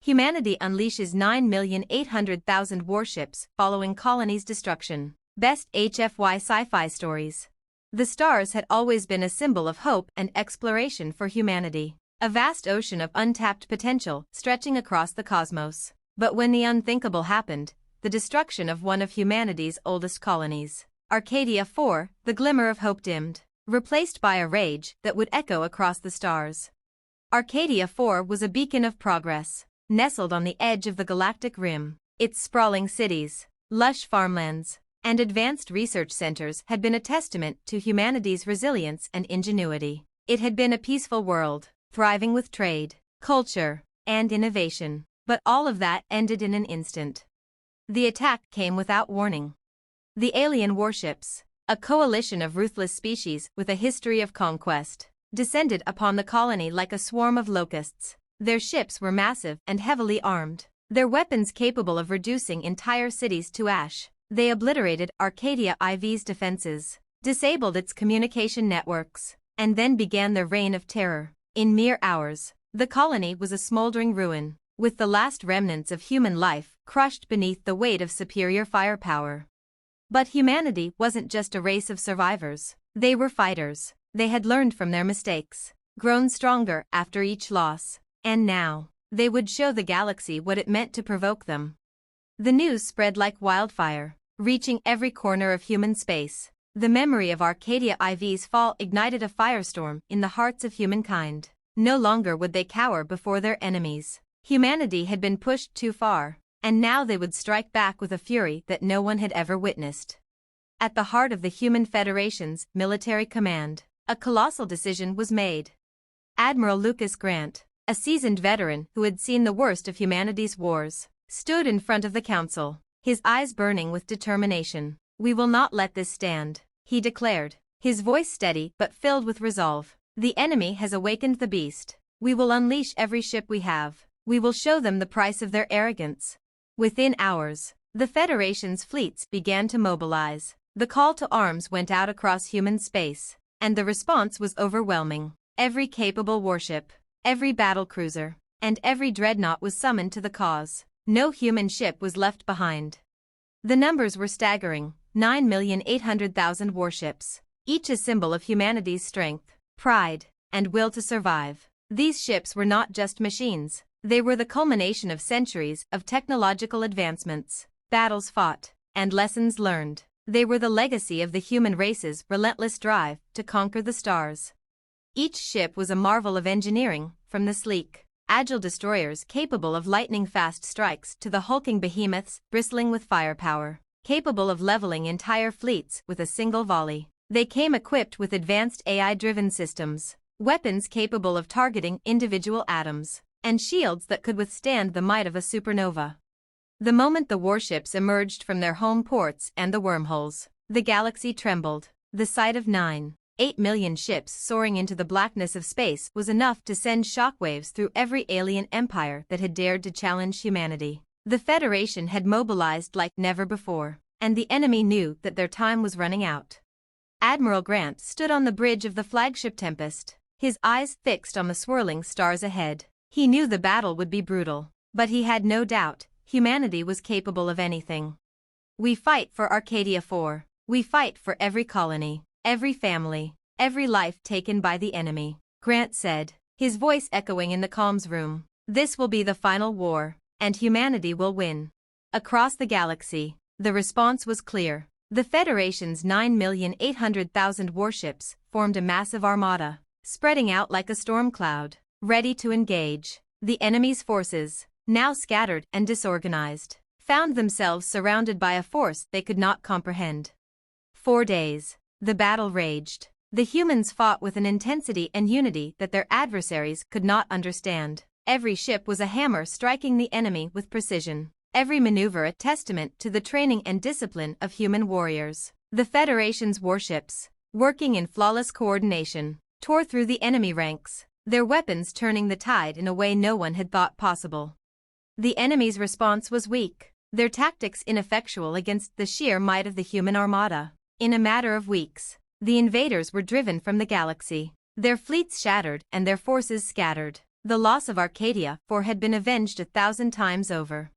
Humanity unleashes 9,800,000 warships following colonies' destruction. Best HFY sci-fi stories. The stars had always been a symbol of hope and exploration for humanity. A vast ocean of untapped potential stretching across the cosmos. But when the unthinkable happened, the destruction of one of humanity's oldest colonies, Arcadia 4, the glimmer of hope dimmed, replaced by a rage that would echo across the stars. Arcadia 4 was a beacon of progress, nestled on the edge of the galactic rim. Its sprawling cities, lush farmlands, and advanced research centers had been a testament to humanity's resilience and ingenuity. It had been a peaceful world, thriving with trade, culture, and innovation. But all of that ended in an instant. The attack came without warning. The alien warships, a coalition of ruthless species with a history of conquest, descended upon the colony like a swarm of locusts. Their ships were massive and heavily armed, their weapons capable of reducing entire cities to ash. They obliterated Arcadia IV's defenses, disabled its communication networks, and then began their reign of terror. In mere hours, the colony was a smoldering ruin, with the last remnants of human life crushed beneath the weight of superior firepower. But humanity wasn't just a race of survivors. They were fighters. They had learned from their mistakes, grown stronger after each loss, and now, they would show the galaxy what it meant to provoke them. The news spread like wildfire, reaching every corner of human space. The memory of Arcadia IV's fall ignited a firestorm in the hearts of humankind. No longer would they cower before their enemies. Humanity had been pushed too far, and now they would strike back with a fury that no one had ever witnessed. At the heart of the Human Federation's military command, a colossal decision was made. Admiral Lucas Grant, a seasoned veteran who had seen the worst of humanity's wars, stood in front of the council, his eyes burning with determination. "We will not let this stand," he declared, his voice steady but filled with resolve. "The enemy has awakened the beast. We will unleash every ship we have. We will show them the price of their arrogance." Within hours, the Federation's fleets began to mobilize. The call to arms went out across human space, and the response was overwhelming. Every capable warship, every battlecruiser, and every dreadnought was summoned to the cause. No human ship was left behind. The numbers were staggering: 9,800,000 warships, each a symbol of humanity's strength, pride, and will to survive. These ships were not just machines. They were the culmination of centuries of technological advancements, battles fought, and lessons learned. They were the legacy of the human race's relentless drive to conquer the stars. Each ship was a marvel of engineering, from the sleek, agile destroyers capable of lightning-fast strikes to the hulking behemoths bristling with firepower, capable of leveling entire fleets with a single volley. They came equipped with advanced AI-driven systems, weapons capable of targeting individual atoms, and shields that could withstand the might of a supernova. The moment the warships emerged from their home ports and the wormholes, the galaxy trembled. The sight of 9.8 million ships soaring into the blackness of space was enough to send shockwaves through every alien empire that had dared to challenge humanity. The Federation had mobilized like never before, and the enemy knew that their time was running out. Admiral Grant stood on the bridge of the flagship Tempest, his eyes fixed on the swirling stars ahead. He knew the battle would be brutal, but he had no doubt humanity was capable of anything. "We fight for Arcadia 4. We fight for every colony, every family, every life taken by the enemy," Grant said, his voice echoing in the comms room. "This will be the final war, and humanity will win." Across the galaxy, the response was clear. The Federation's 9,800,000 warships formed a massive armada, spreading out like a storm cloud, ready to engage. The enemy's forces, now scattered and disorganized, found themselves surrounded by a force they could not comprehend. 4 days, the battle raged. The humans fought with an intensity and unity that their adversaries could not understand. Every ship was a hammer striking the enemy with precision, every maneuver a testament to the training and discipline of human warriors. The Federation's warships, working in flawless coordination, tore through the enemy ranks, their weapons turning the tide in a way no one had thought possible. The enemy's response was weak, their tactics ineffectual against the sheer might of the human armada. In a matter of weeks, the invaders were driven from the galaxy, their fleets shattered and their forces scattered. The loss of Arcadia 4 had been avenged 1,000 times over.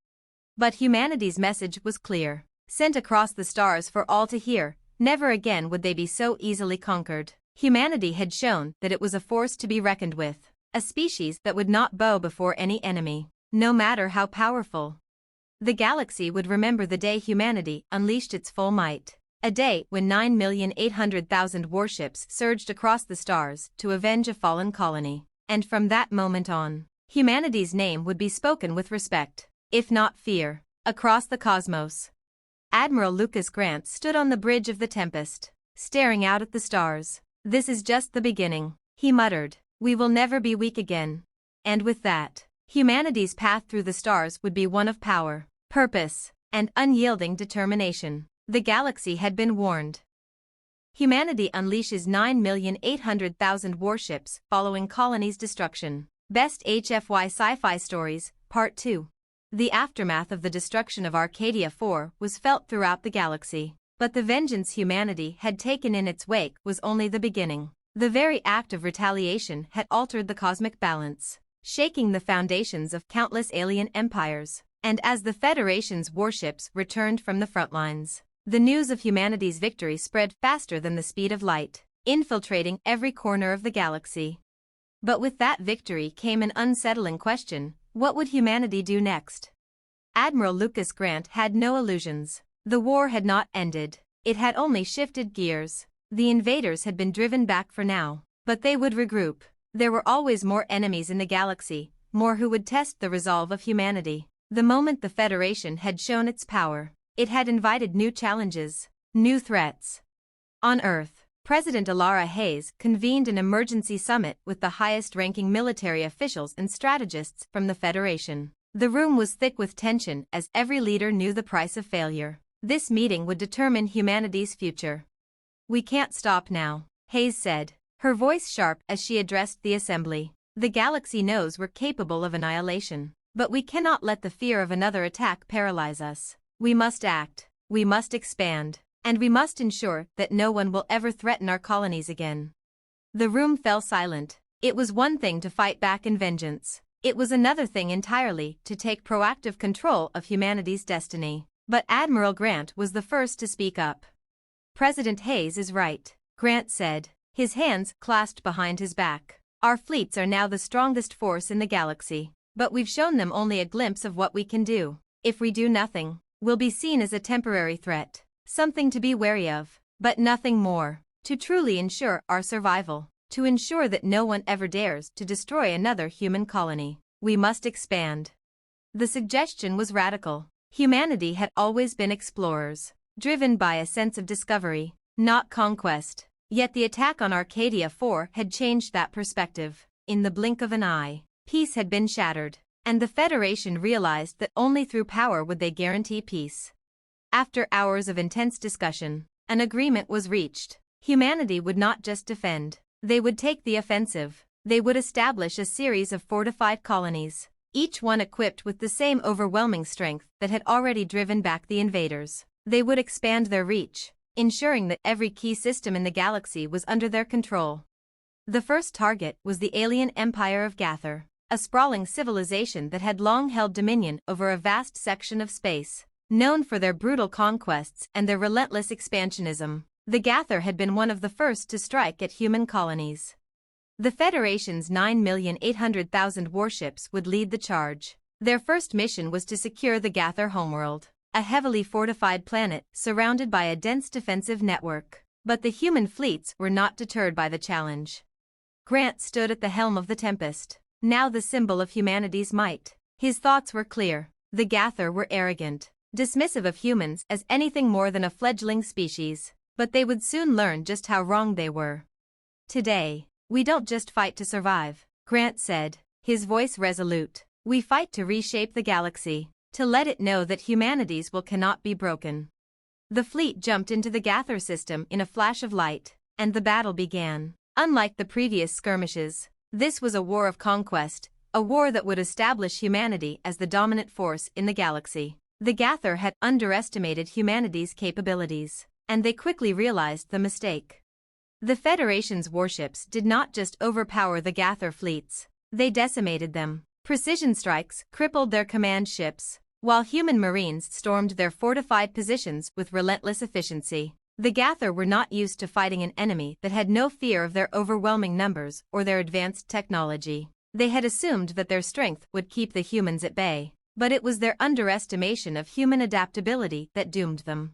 But humanity's message was clear, sent across the stars for all to hear: never again would they be so easily conquered. Humanity had shown that it was a force to be reckoned with, a species that would not bow before any enemy, no matter how powerful. The galaxy would remember the day humanity unleashed its full might, a day when 9,800,000 warships surged across the stars to avenge a fallen colony. And from that moment on, humanity's name would be spoken with respect, if not fear, across the cosmos. Admiral Lucas Grant stood on the bridge of the Tempest, staring out at the stars. "This is just the beginning," he muttered. "We will never be weak again." And with that, humanity's path through the stars would be one of power, purpose, and unyielding determination. The galaxy had been warned. Humanity unleashes 9,800,000 warships following colony's destruction. Best HFY Sci-Fi Stories, Part 2. The aftermath of the destruction of Arcadia 4 was felt throughout the galaxy, but the vengeance humanity had taken in its wake was only the beginning. The very act of retaliation had altered the cosmic balance, shaking the foundations of countless alien empires. And as the Federation's warships returned from the front lines, the news of humanity's victory spread faster than the speed of light, infiltrating every corner of the galaxy. But with that victory came an unsettling question: what would humanity do next? Admiral Lucas Grant had no illusions. The war had not ended. It had only shifted gears. The invaders had been driven back for now, but they would regroup. There were always more enemies in the galaxy, more who would test the resolve of humanity. The moment the Federation had shown its power, it had invited new challenges, new threats. On Earth, President Alara Hayes convened an emergency summit with the highest-ranking military officials and strategists from the Federation. The room was thick with tension as every leader knew the price of failure. This meeting would determine humanity's future. "We can't stop now," Hayes said, her voice sharp as she addressed the assembly. "The galaxy knows we're capable of annihilation, but we cannot let the fear of another attack paralyze us. We must act, we must expand, and we must ensure that no one will ever threaten our colonies again." The room fell silent. It was one thing to fight back in vengeance. It was another thing entirely to take proactive control of humanity's destiny. But Admiral Grant was the first to speak up. "President Hayes is right," Grant said, his hands clasped behind his back. "Our fleets are now the strongest force in the galaxy, but we've shown them only a glimpse of what we can do. If we do nothing, we'll be seen as a temporary threat, something to be wary of, but nothing more. To truly ensure our survival, to ensure that no one ever dares to destroy another human colony, we must expand." The suggestion was radical. Humanity had always been explorers, driven by a sense of discovery, not conquest. Yet the attack on Arcadia 4 had changed that perspective. In the blink of an eye, peace had been shattered, and the Federation realized that only through power would they guarantee peace. After hours of intense discussion, an agreement was reached. Humanity would not just defend, they would take the offensive. They would establish a series of fortified colonies, each one equipped with the same overwhelming strength that had already driven back the invaders. They would expand their reach, ensuring that every key system in the galaxy was under their control. The first target was the alien empire of Gather, a sprawling civilization that had long held dominion over a vast section of space. Known for their brutal conquests and their relentless expansionism, the Gather had been one of the first to strike at human colonies. The Federation's 9,800,000 warships would lead the charge. Their first mission was to secure the Gather homeworld, a heavily fortified planet surrounded by a dense defensive network. But the human fleets were not deterred by the challenge. Grant stood at the helm of the Tempest, now the symbol of humanity's might. His thoughts were clear. The Gather were arrogant, dismissive of humans as anything more than a fledgling species, but they would soon learn just how wrong they were. "Today, we don't just fight to survive," Grant said, his voice resolute. "We fight to reshape the galaxy, to let it know that humanity's will cannot be broken." The fleet jumped into the Gather system in a flash of light, and the battle began. Unlike the previous skirmishes, this was a war of conquest, a war that would establish humanity as the dominant force in the galaxy. The Gather had underestimated humanity's capabilities, and they quickly realized the mistake. The Federation's warships did not just overpower the Gather fleets, They decimated them. Precision strikes crippled their command ships, while human marines stormed their fortified positions with relentless efficiency. The Gather were not used to fighting an enemy that had no fear of their overwhelming numbers or their advanced technology. They had assumed that their strength would keep the humans at bay, but it was their underestimation of human adaptability that doomed them.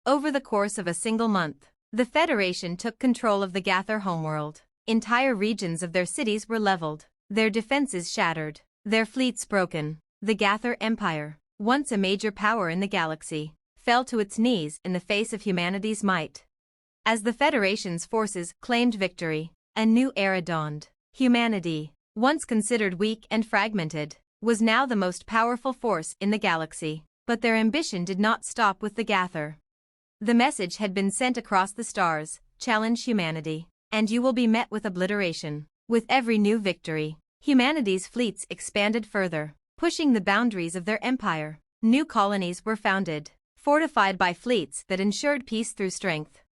Over the course of a single month, the Federation took control of the Gather homeworld. Entire regions of their cities were leveled, their defenses shattered, their fleets broken. The Gather Empire, once a major power in the galaxy, fell to its knees in the face of humanity's might. As the Federation's forces claimed victory, a new era dawned. Humanity, once considered weak and fragmented, was now the most powerful force in the galaxy. But their ambition did not stop with the Gather. The message had been sent across the stars: challenge humanity, and you will be met with obliteration. With every new victory, humanity's fleets expanded further, pushing the boundaries of their empire. New colonies were founded, fortified by fleets that ensured peace through strength.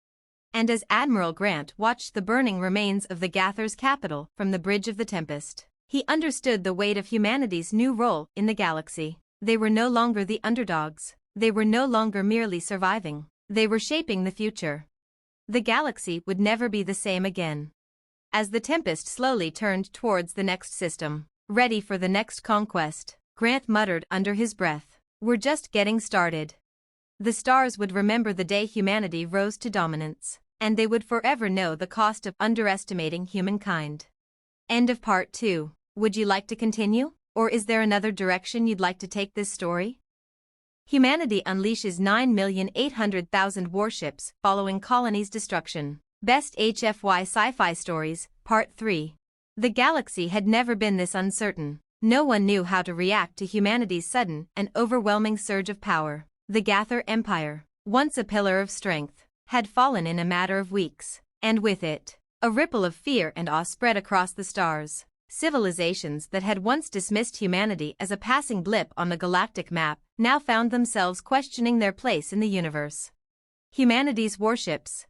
And as Admiral Grant watched the burning remains of the Gather's capital from the Bridge of the Tempest, he understood the weight of humanity's new role in the galaxy. They were no longer the underdogs. They were no longer merely surviving. They were shaping the future. The galaxy would never be the same again. As the Tempest slowly turned towards the next system, ready for the next conquest, Grant muttered under his breath, "We're just getting started." The stars would remember the day humanity rose to dominance, and they would forever know the cost of underestimating humankind. End of part 2. Would you like to continue? Or is there another direction you'd like to take this story? Humanity unleashes 9,800,000 warships following colonies' destruction. Best HFY Sci-Fi Stories, Part 3. The galaxy had never been this uncertain. No one knew how to react to humanity's sudden and overwhelming surge of power. The Gather Empire, once a pillar of strength, had fallen in a matter of weeks, and with it, a ripple of fear and awe spread across the stars. Civilizations that had once dismissed humanity as a passing blip on the galactic map now found themselves questioning their place in the universe. Humanity's warships,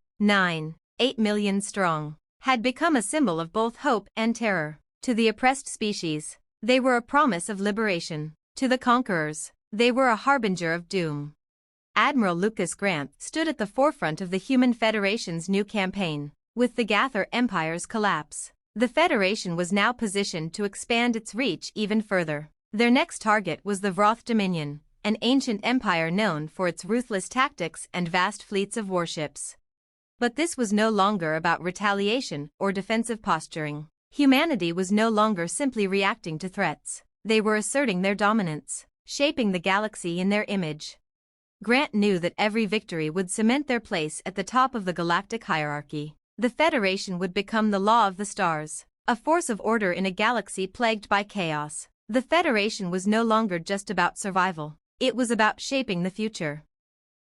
8 million strong, had become a symbol of both hope and terror. To the oppressed species, they were a promise of liberation. To the conquerors, they were a harbinger of doom. Admiral Lucas Grant stood at the forefront of the Human Federation's new campaign. With the Gather Empire's collapse, the Federation was now positioned to expand its reach even further. Their next target was the Vroth Dominion, an ancient empire known for its ruthless tactics and vast fleets of warships. But this was no longer about retaliation or defensive posturing. Humanity was no longer simply reacting to threats. They were asserting their dominance, shaping the galaxy in their image. Grant knew that every victory would cement their place at the top of the galactic hierarchy. The Federation would become the law of the stars, a force of order in a galaxy plagued by chaos. The Federation was no longer just about survival. It was about shaping the future.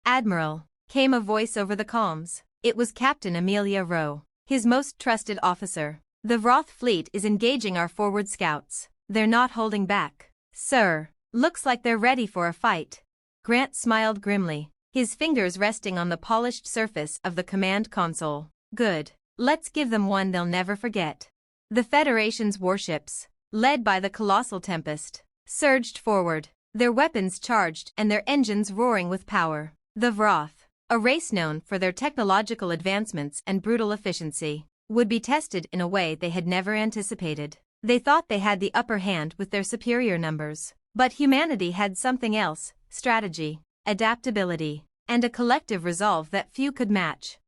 "Admiral," came a voice over the comms. It was Captain Amelia Rowe, his most trusted officer. "The Vroth fleet is engaging our forward scouts. They're not holding back." "Sir, looks like they're ready for a fight." Grant smiled grimly, his fingers resting on the polished surface of the command console. "Good. Let's give them one they'll never forget." The Federation's warships, led by the colossal Tempest, surged forward, their weapons charged and their engines roaring with power. The Vroth, a race known for their technological advancements and brutal efficiency, would be tested in a way they had never anticipated. They thought they had the upper hand with their superior numbers, but humanity had something else: strategy, adaptability, and a collective resolve that few could match.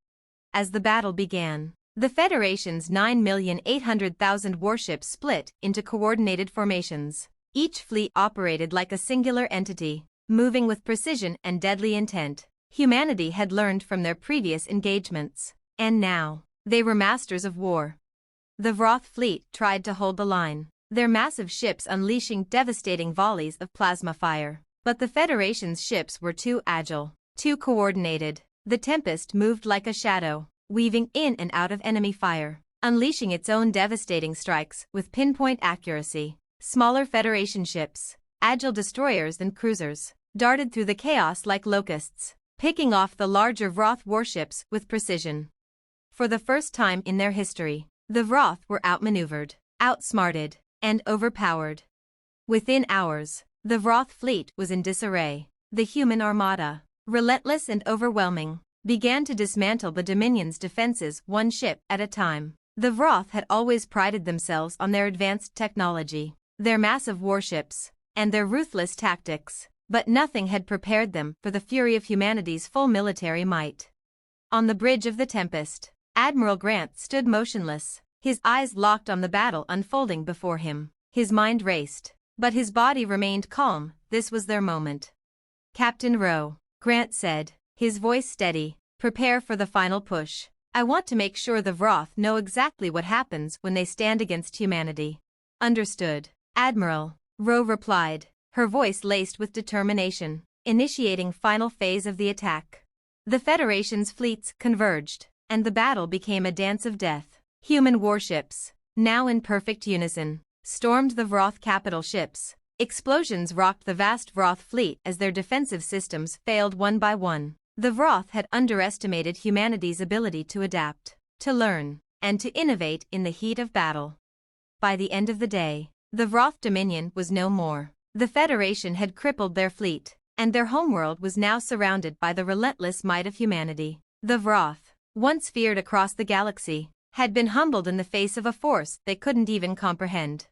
As the battle began, the Federation's 9,800,000 warships split into coordinated formations. Each fleet operated like a singular entity, moving with precision and deadly intent. Humanity had learned from their previous engagements, and now, they were masters of war. The Vroth fleet tried to hold the line, their massive ships unleashing devastating volleys of plasma fire. But the Federation's ships were too agile, too coordinated. The Tempest moved like a shadow, weaving in and out of enemy fire, unleashing its own devastating strikes with pinpoint accuracy. Smaller Federation ships, agile destroyers and cruisers, darted through the chaos like locusts, picking off the larger Vroth warships with precision. For the first time in their history, the Vroth were outmaneuvered, outsmarted, and overpowered. Within hours, the Vroth fleet was in disarray. The human armada, relentless and overwhelming, began to dismantle the Dominion's defenses one ship at a time. The Vroth had always prided themselves on their advanced technology, their massive warships, and their ruthless tactics, but nothing had prepared them for the fury of humanity's full military might. On the bridge of the Tempest, Admiral Grant stood motionless, his eyes locked on the battle unfolding before him. His mind raced, but his body remained calm. This was their moment. "Captain Rowe," Grant said, his voice steady, "prepare for the final push. I want to make sure the Vroth know exactly what happens when they stand against humanity." "Understood, Admiral," Rowe replied, her voice laced with determination. Initiating final phase of the attack. The Federation's fleets converged, and the battle became a dance of death. Human warships, now in perfect unison, stormed the Vroth capital ships. Explosions rocked the vast Vroth fleet as their defensive systems failed one by one. The Vroth had underestimated humanity's ability to adapt, to learn, and to innovate in the heat of battle. By the end of the day, the Vroth Dominion was no more. The Federation had crippled their fleet, and their homeworld was now surrounded by the relentless might of humanity. The Vroth, once feared across the galaxy, had been humbled in the face of a force they couldn't even comprehend.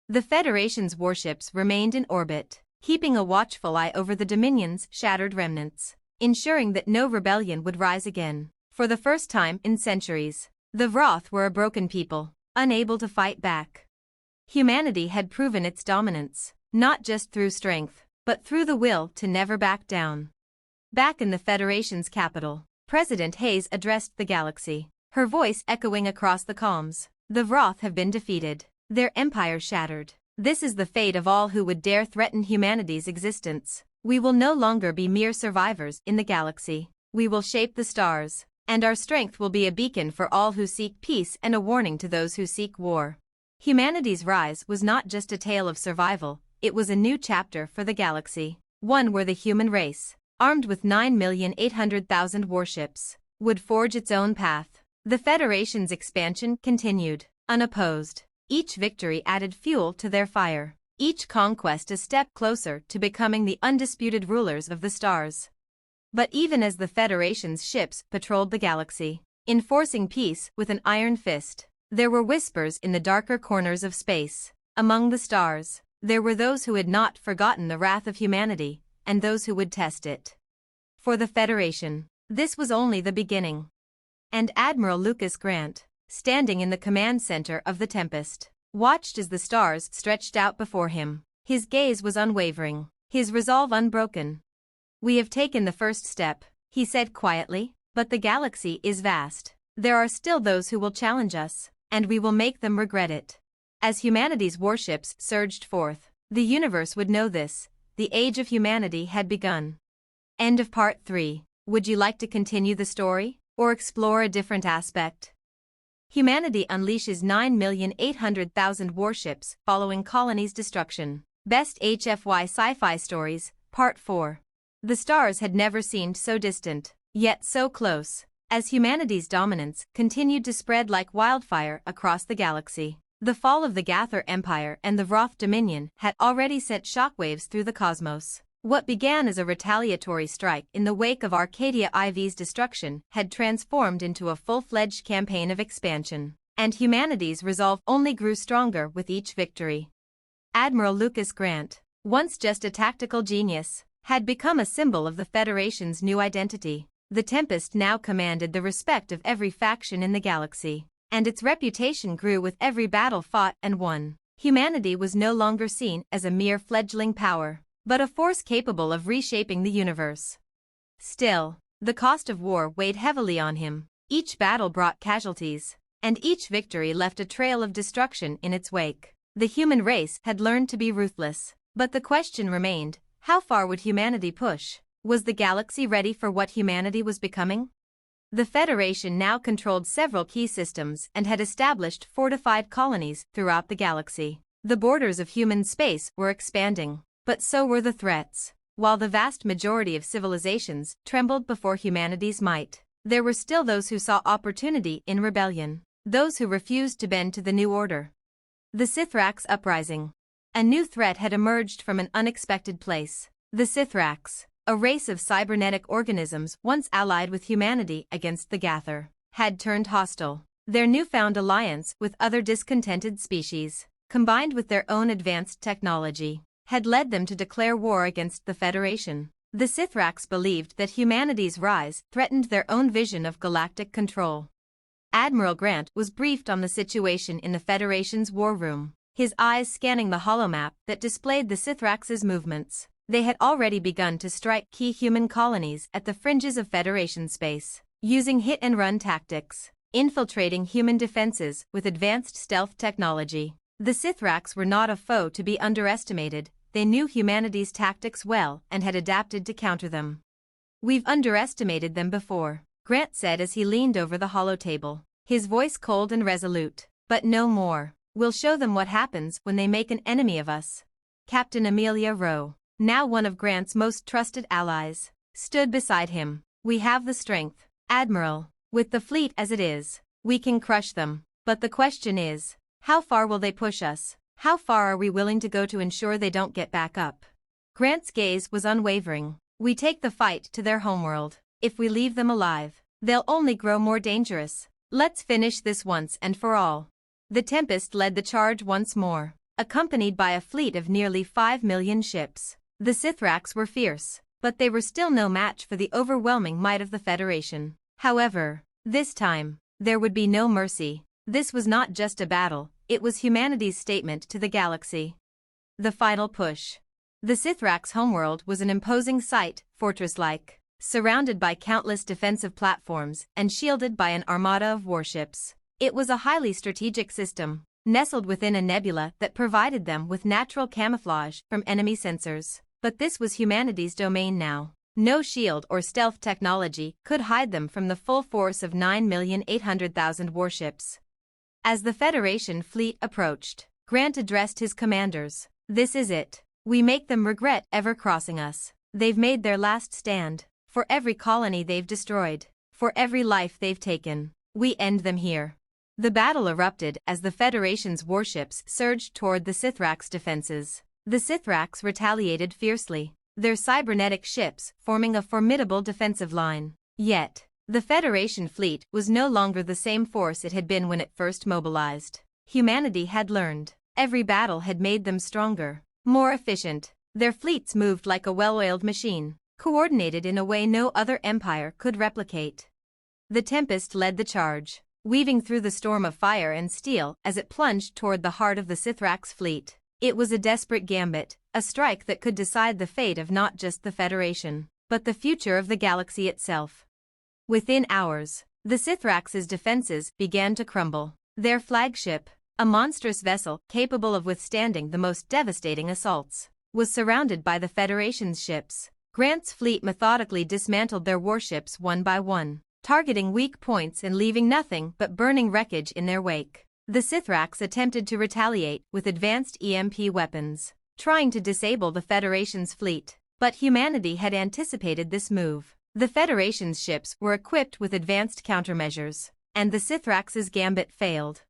The Federation's warships remained in orbit, keeping a watchful eye over the Dominion's shattered remnants, ensuring that no rebellion would rise again. For the first time in centuries, the Vroth were a broken people, unable to fight back. Humanity had proven its dominance, not just through strength, but through the will to never back down. Back in the Federation's capital, President Hayes addressed the galaxy, her voice echoing across the calms. "The Vroth have been defeated, their empire shattered. This is the fate of all who would dare threaten humanity's existence. We will no longer be mere survivors in the galaxy. We will shape the stars, and our strength will be a beacon for all who seek peace and a warning to those who seek war." Humanity's rise was not just a tale of survival, it was a new chapter for the galaxy, one where the human race, armed with 9,800,000 warships, would forge its own path. The Federation's expansion continued, unopposed. Each victory added fuel to their fire, each conquest a step closer to becoming the undisputed rulers of the stars. But even as the Federation's ships patrolled the galaxy, enforcing peace with an iron fist, there were whispers in the darker corners of space. Among the stars, there were those who had not forgotten the wrath of humanity, and those who would test it. For the Federation, this was only the beginning. And Admiral Lucas Grant, standing in the command center of the Tempest, watched as the stars stretched out before him. His gaze was unwavering, his resolve unbroken. "We have taken the first step," he said quietly, "but the galaxy is vast. There are still those who will challenge us, and we will make them regret it." As humanity's warships surged forth, the universe would know this: the age of humanity had begun. End of Part 3. Would you like to continue the story, or explore a different aspect? Humanity unleashes 9,800,000 warships following colonies' destruction. Best HFY Sci-Fi Stories, Part 4. The stars had never seemed so distant, yet so close, as humanity's dominance continued to spread like wildfire across the galaxy. The fall of the Gather Empire and the Vroth Dominion had already sent shockwaves through the cosmos. What began as a retaliatory strike in the wake of Arcadia IV's destruction had transformed into a full-fledged campaign of expansion, and humanity's resolve only grew stronger with each victory. Admiral Lucas Grant, once just a tactical genius, had become a symbol of the Federation's new identity. The Tempest now commanded the respect of every faction in the galaxy, and its reputation grew with every battle fought and won. Humanity was no longer seen as a mere fledgling power, but a force capable of reshaping the universe. Still, the cost of war weighed heavily on him. Each battle brought casualties, and each victory left a trail of destruction in its wake. The human race had learned to be ruthless, but the question remained: how far would humanity push? Was the galaxy ready for what humanity was becoming? The Federation now controlled several key systems and had established fortified colonies throughout the galaxy. The borders of human space were expanding, but so were the threats. While the vast majority of civilizations trembled before humanity's might, there were still those who saw opportunity in rebellion, those who refused to bend to the new order. The Sithrax uprising. A new threat had emerged from an unexpected place. The Sithrax, a race of cybernetic organisms once allied with humanity against the Gather, had turned hostile. Their newfound alliance with other discontented species, combined with their own advanced technology, had led them to declare war against the Federation. The Sithrax believed that humanity's rise threatened their own vision of galactic control. Admiral Grant was briefed on the situation in the Federation's war room, his eyes scanning the holomap that displayed the Sithrax's movements. They had already begun to strike key human colonies at the fringes of Federation space, using hit-and-run tactics, infiltrating human defenses with advanced stealth technology. The Sithrax were not a foe to be underestimated. They knew humanity's tactics well and had adapted to counter them. "We've underestimated them before," Grant said as he leaned over the holotable, his voice cold and resolute. "But no more. We'll show them what happens when they make an enemy of us." Captain Amelia Rowe, now one of Grant's most trusted allies, stood beside him. "We have the strength, Admiral. With the fleet as it is, we can crush them. But the question is, how far will they push us? How far are we willing to go to ensure they don't get back up?" Grant's gaze was unwavering. "We take the fight to their homeworld. If we leave them alive, they'll only grow more dangerous. Let's finish this once and for all." The Tempest led the charge once more, accompanied by a fleet of nearly 5 million ships. The Sithrax were fierce, but they were still no match for the overwhelming might of the Federation. However, this time, there would be no mercy. This was not just a battle, it was humanity's statement to the galaxy. The final push. The Sithrax homeworld was an imposing sight, fortress-like, surrounded by countless defensive platforms and shielded by an armada of warships. It was a highly strategic system, nestled within a nebula that provided them with natural camouflage from enemy sensors. But this was humanity's domain now. No shield or stealth technology could hide them from the full force of 9,800,000 warships. As the Federation fleet approached, Grant addressed his commanders. "This is it. We make them regret ever crossing us. They've made their last stand. For every colony they've destroyed, for every life they've taken, we end them here." The battle erupted as the Federation's warships surged toward the Sithrax defenses. The Sithrax retaliated fiercely, their cybernetic ships forming a formidable defensive line. Yet, the Federation fleet was no longer the same force it had been when it first mobilized. Humanity had learned. Every battle had made them stronger, more efficient. Their fleets moved like a well-oiled machine, coordinated in a way no other empire could replicate. The Tempest led the charge, weaving through the storm of fire and steel as it plunged toward the heart of the Sithrax fleet. It was a desperate gambit, a strike that could decide the fate of not just the Federation, but the future of the galaxy itself. Within hours, the Sithrax's defenses began to crumble. Their flagship, a monstrous vessel capable of withstanding the most devastating assaults, was surrounded by the Federation's ships. Grant's fleet methodically dismantled their warships one by one, targeting weak points and leaving nothing but burning wreckage in their wake. The Sithrax attempted to retaliate with advanced EMP weapons, trying to disable the Federation's fleet, but humanity had anticipated this move. The Federation's ships were equipped with advanced countermeasures, and the Sithrax's gambit failed.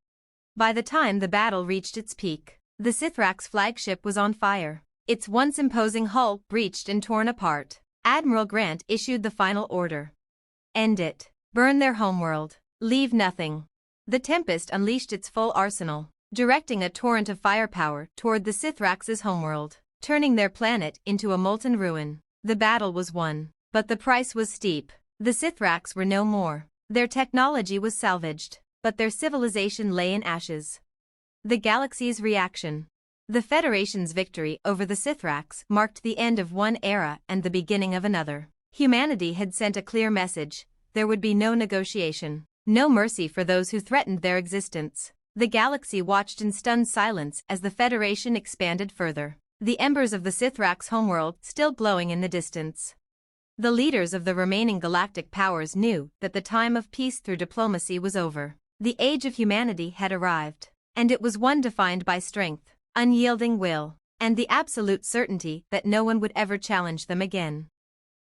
By the time the battle reached its peak, the Sithrax flagship was on fire, its once imposing hull breached and torn apart. Admiral Grant issued the final order. "End it. Burn their homeworld. Leave nothing." The Tempest unleashed its full arsenal, directing a torrent of firepower toward the Sithrax's homeworld, turning their planet into a molten ruin. The battle was won, but the price was steep. The Sithrax were no more. Their technology was salvaged, but their civilization lay in ashes. The galaxy's reaction. The Federation's victory over the Sithrax marked the end of one era and the beginning of another. Humanity had sent a clear message: there would be no negotiation, no mercy for those who threatened their existence. The galaxy watched in stunned silence as the Federation expanded further, the embers of the Sithrax homeworld still glowing in the distance. The leaders of the remaining galactic powers knew that the time of peace through diplomacy was over. The age of humanity had arrived, and it was one defined by strength, unyielding will, and the absolute certainty that no one would ever challenge them again.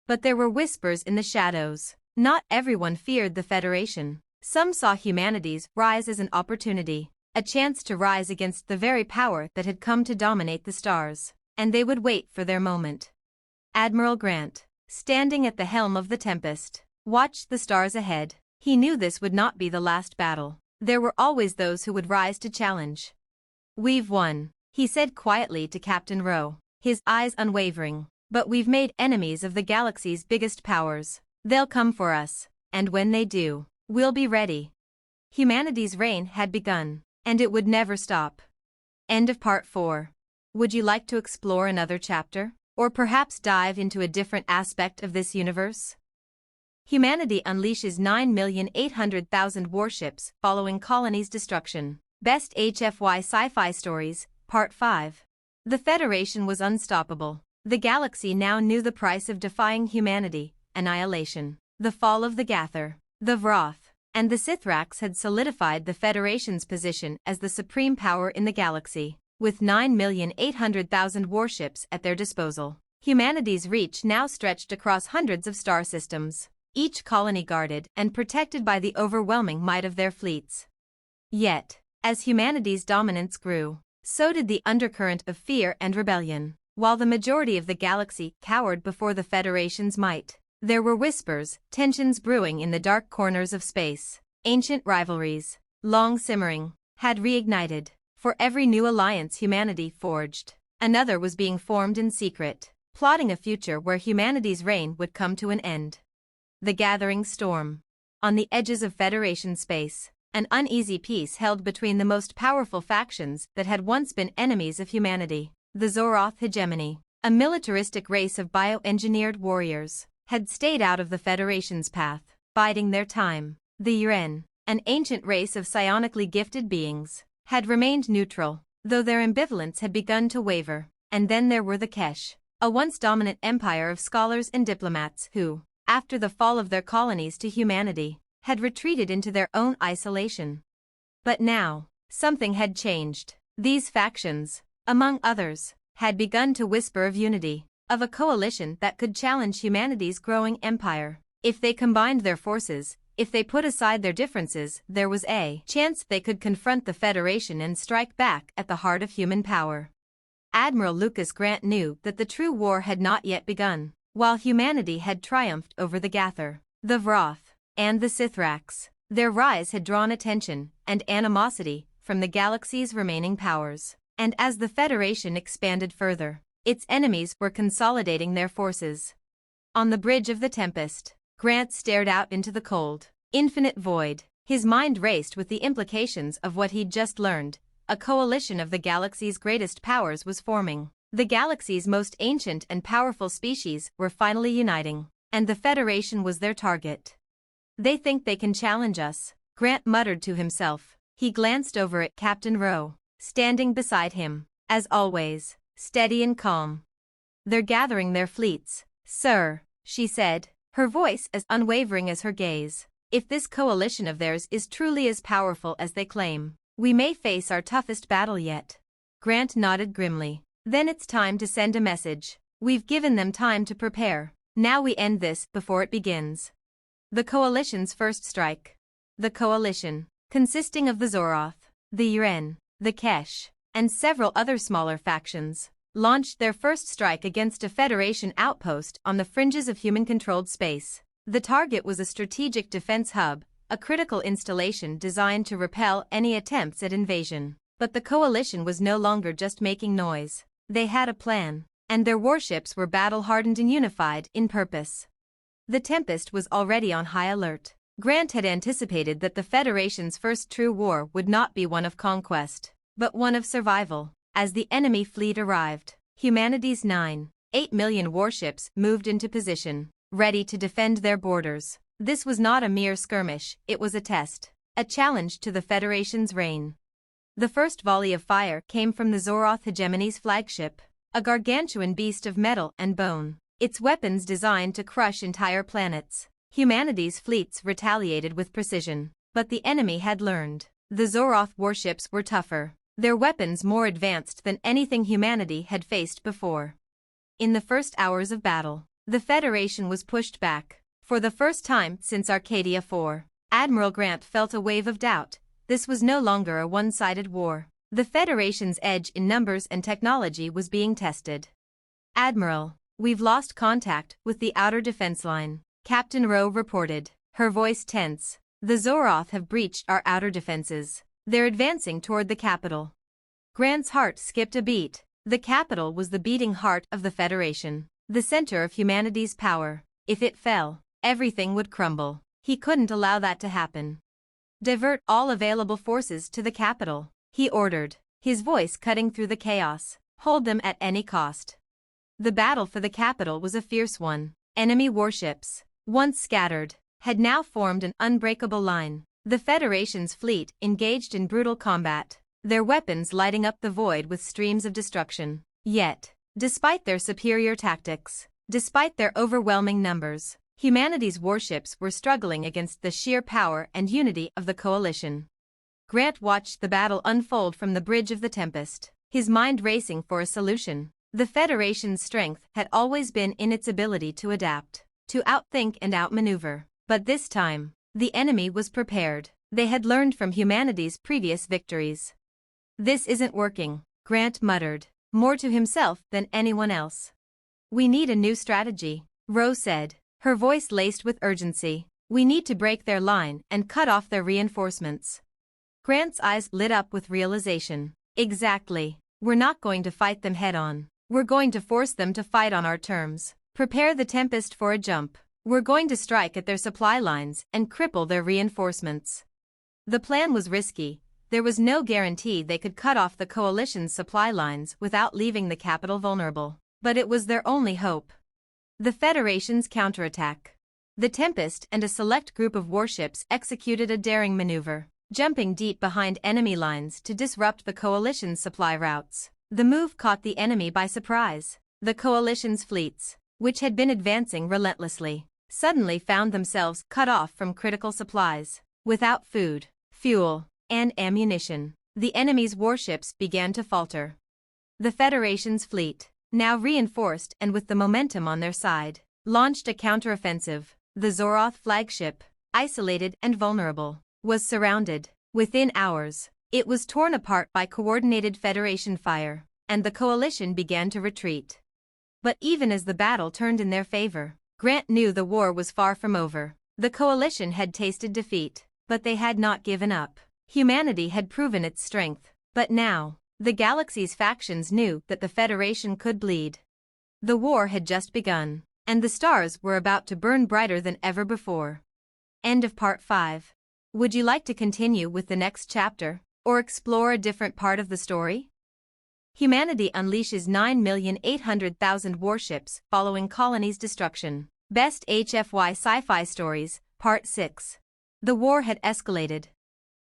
But there were whispers in the shadows. Not everyone feared the Federation. Some saw humanity's rise as an opportunity, a chance to rise against the very power that had come to dominate the stars, and they would wait for their moment. Admiral Grant, standing at the helm of the Tempest, watched the stars ahead. He knew this would not be the last battle. There were always those who would rise to challenge. "We've won," he said quietly to Captain Rowe, his eyes unwavering. "But we've made enemies of the galaxy's biggest powers. They'll come for us, and when they do, we'll be ready." Humanity's reign had begun, and it would never stop. End of Part 4. Would you like to explore another chapter, or perhaps dive into a different aspect of this universe? Humanity unleashes 9,800,000 warships following colonies' destruction. Best HFY Sci-Fi Stories, Part 5. The Federation was unstoppable. The galaxy now knew the price of defying humanity: annihilation. The fall of the Gather, the Vroth, and the Sithrax had solidified the Federation's position as the supreme power in the galaxy. With 9,800,000 warships at their disposal, humanity's reach now stretched across hundreds of star systems, each colony guarded and protected by the overwhelming might of their fleets. Yet, as humanity's dominance grew, so did the undercurrent of fear and rebellion. While the majority of the galaxy cowered before the Federation's might, there were whispers, tensions brewing in the dark corners of space. Ancient rivalries, long simmering, had reignited. For every new alliance humanity forged, another was being formed in secret, plotting a future where humanity's reign would come to an end. The gathering storm. On the edges of Federation space, an uneasy peace held between the most powerful factions that had once been enemies of humanity. The Zoroth hegemony, a militaristic race of bioengineered warriors, had stayed out of the Federation's path, biding their time. The Yuren, an ancient race of psionically gifted beings, had remained neutral, though their ambivalence had begun to waver. And then there were the Kesh, a once dominant empire of scholars and diplomats who, after the fall of their colonies to humanity, had retreated into their own isolation. But now, something had changed. These factions, among others, had begun to whisper of unity, of a coalition that could challenge humanity's growing empire. If they combined their forces, if they put aside their differences, there was a chance they could confront the Federation and strike back at the heart of human power. Admiral Lucas Grant knew that the true war had not yet begun. While humanity had triumphed over the Gather, the Vroth, and the Sithrax, their rise had drawn attention and animosity from the galaxy's remaining powers. And as the Federation expanded further, its enemies were consolidating their forces. On the bridge of the Tempest, Grant stared out into the cold, infinite void. His mind raced with the implications of what he'd just learned. A coalition of the galaxy's greatest powers was forming. The galaxy's most ancient and powerful species were finally uniting, and the Federation was their target. "They think they can challenge us," Grant muttered to himself. He glanced over at Captain Rowe, standing beside him, as always, steady and calm. "They're gathering their fleets, sir," she said, her voice as unwavering as her gaze. "If this coalition of theirs is truly as powerful as they claim, we may face our toughest battle yet." Grant nodded grimly. "Then it's time to send a message. We've given them time to prepare. Now we end this before it begins." The coalition's first strike. The coalition, consisting of the Zoroth, the Yuren, the Kesh, and several other smaller factions, launched their first strike against a Federation outpost on the fringes of human-controlled space. The target was a strategic defense hub, a critical installation designed to repel any attempts at invasion. But the coalition was no longer just making noise. They had a plan, and their warships were battle-hardened and unified in purpose. The Tempest was already on high alert. Grant had anticipated that the Federation's first true war would not be one of conquest, but one of survival. As the enemy fleet arrived, humanity's 8 million warships moved into position, ready to defend their borders. This was not a mere skirmish, it was a test, a challenge to the Federation's reign. The first volley of fire came from the Zoroth hegemony's flagship, a gargantuan beast of metal and bone, its weapons designed to crush entire planets. Humanity's fleets retaliated with precision, but the enemy had learned. The Zoroth warships were tougher, their weapons more advanced than anything humanity had faced before. In the first hours of battle, the Federation was pushed back. For the first time since Arcadia 4, Admiral Grant felt a wave of doubt, This was no longer a one-sided war. The Federation's edge in numbers and technology was being tested. "Admiral, we've lost contact with the outer defense line," Captain Rowe reported, her voice tense. "The Zoroth have breached our outer defenses. They're advancing toward the capital." Grant's heart skipped a beat. The capital was the beating heart of the Federation, the center of humanity's power. If it fell, everything would crumble. He couldn't allow that to happen. "Divert all available forces to the capital," he ordered, his voice cutting through the chaos. "Hold them at any cost." The battle for the capital was a fierce one. Enemy warships, once scattered, had now formed an unbreakable line. The Federation's fleet engaged in brutal combat, their weapons lighting up the void with streams of destruction. Yet, despite their superior tactics, despite their overwhelming numbers, humanity's warships were struggling against the sheer power and unity of the coalition. Grant watched the battle unfold from the bridge of the Tempest, his mind racing for a solution. The Federation's strength had always been in its ability to adapt, to outthink and outmaneuver. But this time, the enemy was prepared. They had learned from humanity's previous victories. "This isn't working," Grant muttered, more to himself than anyone else. "We need a new strategy," Rowe said, her voice laced with urgency. "We need to break their line and cut off their reinforcements." Grant's eyes lit up with realization. "Exactly. We're not going to fight them head-on. We're going to force them to fight on our terms. Prepare the Tempest for a jump. We're going to strike at their supply lines and cripple their reinforcements." The plan was risky. There was no guarantee they could cut off the coalition's supply lines without leaving the capital vulnerable. But it was their only hope. The Federation's counterattack. The Tempest and a select group of warships executed a daring maneuver, jumping deep behind enemy lines to disrupt the coalition's supply routes. The move caught the enemy by surprise. The coalition's fleets, which had been advancing relentlessly, suddenly found themselves cut off from critical supplies. Without food, fuel, and ammunition, the enemy's warships began to falter. The Federation's fleet, now reinforced and with the momentum on their side, launched a counteroffensive. The Zoroth flagship, isolated and vulnerable, was surrounded. Within hours, it was torn apart by coordinated Federation fire, and the coalition began to retreat. But even as the battle turned in their favor, Grant knew the war was far from over. The coalition had tasted defeat, but they had not given up. Humanity had proven its strength, but now, the galaxy's factions knew that the Federation could bleed. The war had just begun, and the stars were about to burn brighter than ever before. End of Part 5. Would you like to continue with the next chapter, or explore a different part of the story? Humanity unleashes 9,800,000 warships following colonies' destruction. Best HFY Sci-Fi Stories, Part 6. The war had escalated.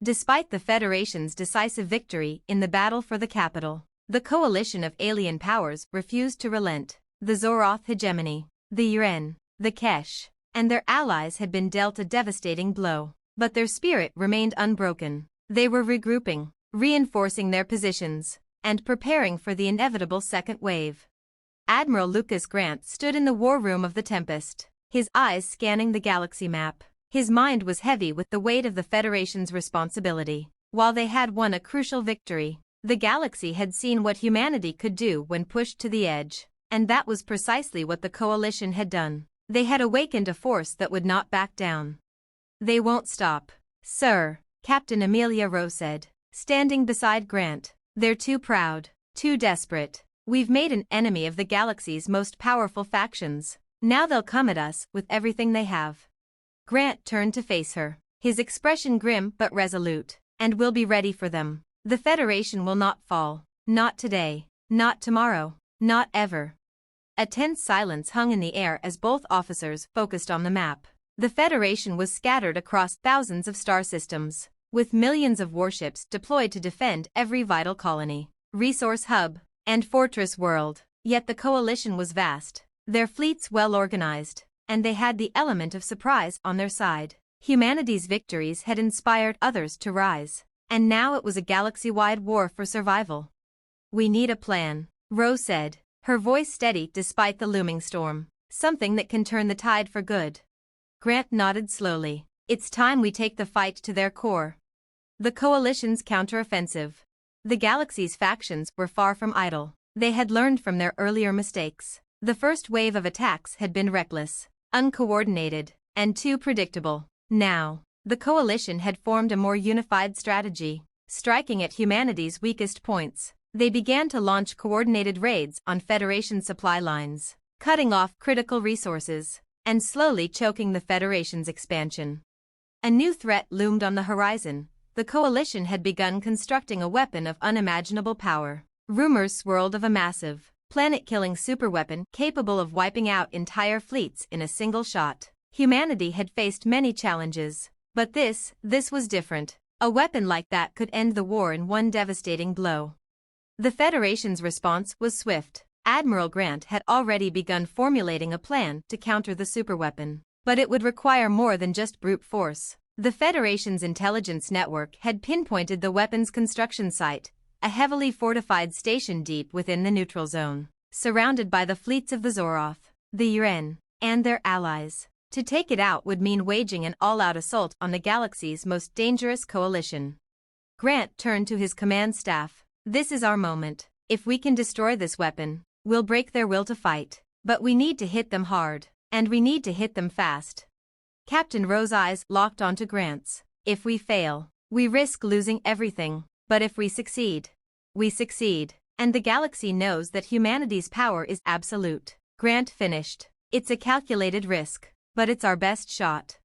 Despite the Federation's decisive victory in the battle for the capital, the coalition of alien powers refused to relent. The Zoroth hegemony, the Uren, the Kesh, and their allies had been dealt a devastating blow, but their spirit remained unbroken. They were regrouping, reinforcing their positions, and preparing for the inevitable second wave. Admiral Lucas Grant stood in the war room of the Tempest, his eyes scanning the galaxy map. His mind was heavy with the weight of the Federation's responsibility. While they had won a crucial victory, the galaxy had seen what humanity could do when pushed to the edge, and that was precisely what the coalition had done. They had awakened a force that would not back down. "They won't stop, sir," Captain Amelia Rowe said, standing beside Grant. "They're too proud, too desperate. We've made an enemy of the galaxy's most powerful factions. Now they'll come at us with everything they have." Grant turned to face her, his expression grim but resolute. "And we'll be ready for them. The Federation will not fall. Not today, not tomorrow, not ever." A tense silence hung in the air as both officers focused on the map. The Federation was scattered across thousands of star systems, with millions of warships deployed to defend every vital colony, resource hub, and fortress world. Yet the coalition was vast, their fleets well organized, and they had the element of surprise on their side. Humanity's victories had inspired others to rise, and now it was a galaxy-wide war for survival. "We need a plan," Rowe said, her voice steady despite the looming storm. "Something that can turn the tide for good." Grant nodded slowly. "It's time we take the fight to their core." The coalition's counteroffensive. The galaxy's factions were far from idle. They had learned from their earlier mistakes. The first wave of attacks had been reckless, uncoordinated, and too predictable. Now, the coalition had formed a more unified strategy. Striking at humanity's weakest points, they began to launch coordinated raids on Federation supply lines, cutting off critical resources, and slowly choking the Federation's expansion. A new threat loomed on the horizon. The coalition had begun constructing a weapon of unimaginable power. Rumors swirled of a massive, planet-killing superweapon capable of wiping out entire fleets in a single shot. Humanity had faced many challenges, but this was different. A weapon like that could end the war in one devastating blow. The Federation's response was swift. Admiral Grant had already begun formulating a plan to counter the superweapon, but it would require more than just brute force. The Federation's intelligence network had pinpointed the weapon's construction site, a heavily fortified station deep within the neutral zone, surrounded by the fleets of the Zoroth, the UN, and their allies. To take it out would mean waging an all-out assault on the galaxy's most dangerous coalition. Grant turned to his command staff. This is our moment. If we can destroy this weapon, we'll break their will to fight. But we need to hit them hard, and we need to hit them fast. Captain Rowe's eyes locked onto Grant's. If we fail, we risk losing everything. But if we succeed, we succeed. And the galaxy knows that humanity's power is absolute. Grant finished. It's a calculated risk, but it's our best shot.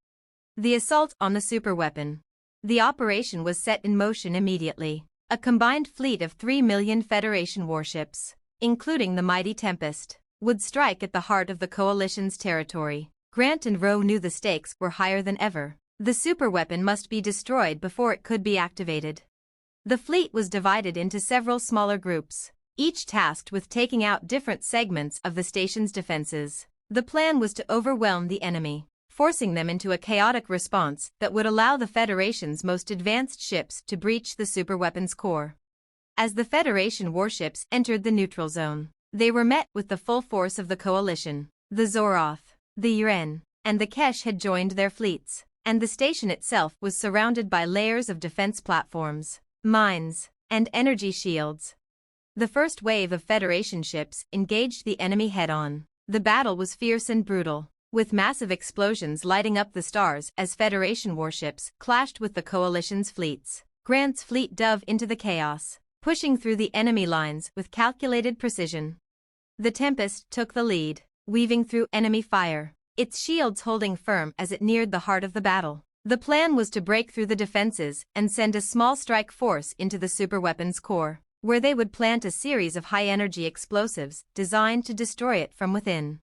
The assault on the superweapon. The operation was set in motion immediately. A combined fleet of 3 million Federation warships, including the mighty Tempest, would strike at the heart of the coalition's territory. Grant and Rowe knew the stakes were higher than ever. The superweapon must be destroyed before it could be activated. The fleet was divided into several smaller groups, each tasked with taking out different segments of the station's defenses. The plan was to overwhelm the enemy, forcing them into a chaotic response that would allow the Federation's most advanced ships to breach the superweapon's core. As the Federation warships entered the neutral zone, they were met with the full force of the coalition. The Zoroth, the UN, and the Kesh had joined their fleets, and the station itself was surrounded by layers of defense platforms, mines, and energy shields. The first wave of Federation ships engaged the enemy head-on. The battle was fierce and brutal, with massive explosions lighting up the stars as Federation warships clashed with the coalition's fleets. Grant's fleet dove into the chaos, pushing through the enemy lines with calculated precision. The Tempest took the lead, weaving through enemy fire, its shields holding firm as it neared the heart of the battle. The plan was to break through the defenses and send a small strike force into the superweapon's core, where they would plant a series of high-energy explosives designed to destroy it from within.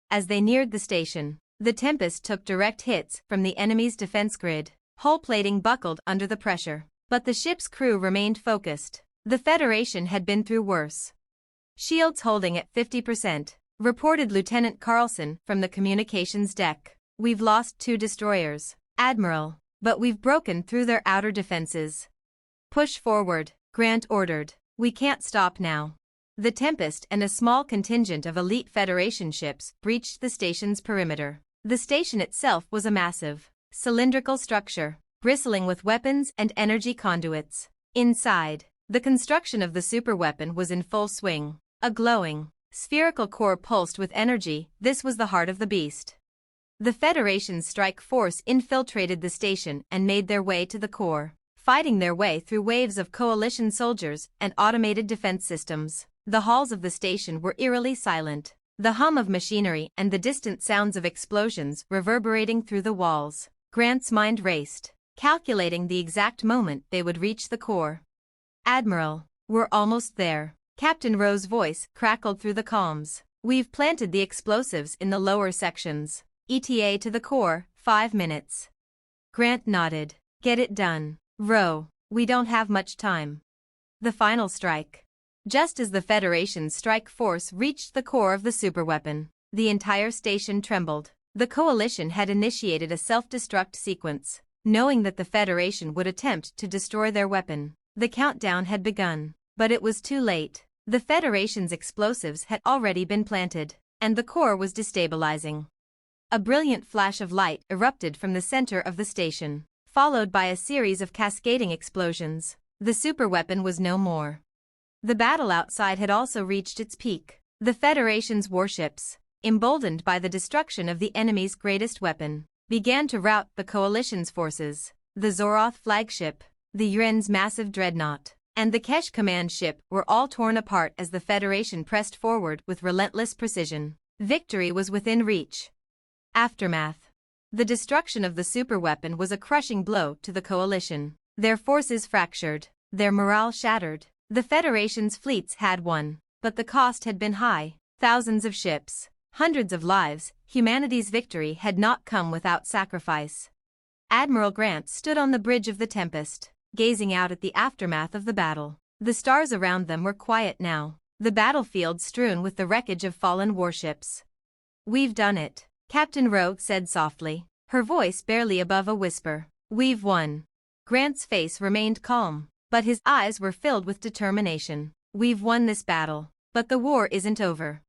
As they neared the station, the Tempest took direct hits from the enemy's defense grid. Hull plating buckled under the pressure, but the ship's crew remained focused. The Federation had been through worse. Shields holding at 50%, reported Lieutenant Carlson from the communications deck. We've lost 2 destroyers, Admiral, but we've broken through their outer defenses. Push forward, Grant ordered. We can't stop now. The Tempest and a small contingent of elite Federation ships breached the station's perimeter. The station itself was a massive, cylindrical structure, bristling with weapons and energy conduits. Inside, the construction of the superweapon was in full swing. A glowing, spherical core pulsed with energy. This was the heart of the beast. The Federation's strike force infiltrated the station and made their way to the core, fighting their way through waves of coalition soldiers and automated defense systems. The halls of the station were eerily silent, the hum of machinery and the distant sounds of explosions reverberating through the walls. Grant's mind raced, calculating the exact moment they would reach the core. Admiral, we're almost there. Captain Rowe's voice crackled through the comms. We've planted the explosives in the lower sections. ETA to the core, 5 minutes. Grant nodded. Get it done, Rowe. We don't have much time. The final strike. Just as the Federation's strike force reached the core of the superweapon, the entire station trembled. The coalition had initiated a self-destruct sequence, knowing that the Federation would attempt to destroy their weapon. The countdown had begun, but it was too late. The Federation's explosives had already been planted, and the core was destabilizing. A brilliant flash of light erupted from the center of the station, followed by a series of cascading explosions. The superweapon was no more. The battle outside had also reached its peak. The Federation's warships, emboldened by the destruction of the enemy's greatest weapon, began to rout the Coalition's forces. The Zoroth flagship, the Yuren's massive dreadnought, and the Kesh command ship were all torn apart as the Federation pressed forward with relentless precision. Victory was within reach. Aftermath. The destruction of the superweapon was a crushing blow to the Coalition. Their forces fractured, their morale shattered. The Federation's fleets had won, but the cost had been high. Thousands of ships, hundreds of lives. Humanity's victory had not come without sacrifice. Admiral Grant stood on the bridge of the Tempest, gazing out at the aftermath of the battle. The stars around them were quiet now, the battlefield strewn with the wreckage of fallen warships. "We've done it," Captain Rowe said softly, her voice barely above a whisper. "We've won." Grant's face remained calm, but his eyes were filled with determination. "We've won this battle, but the war isn't over."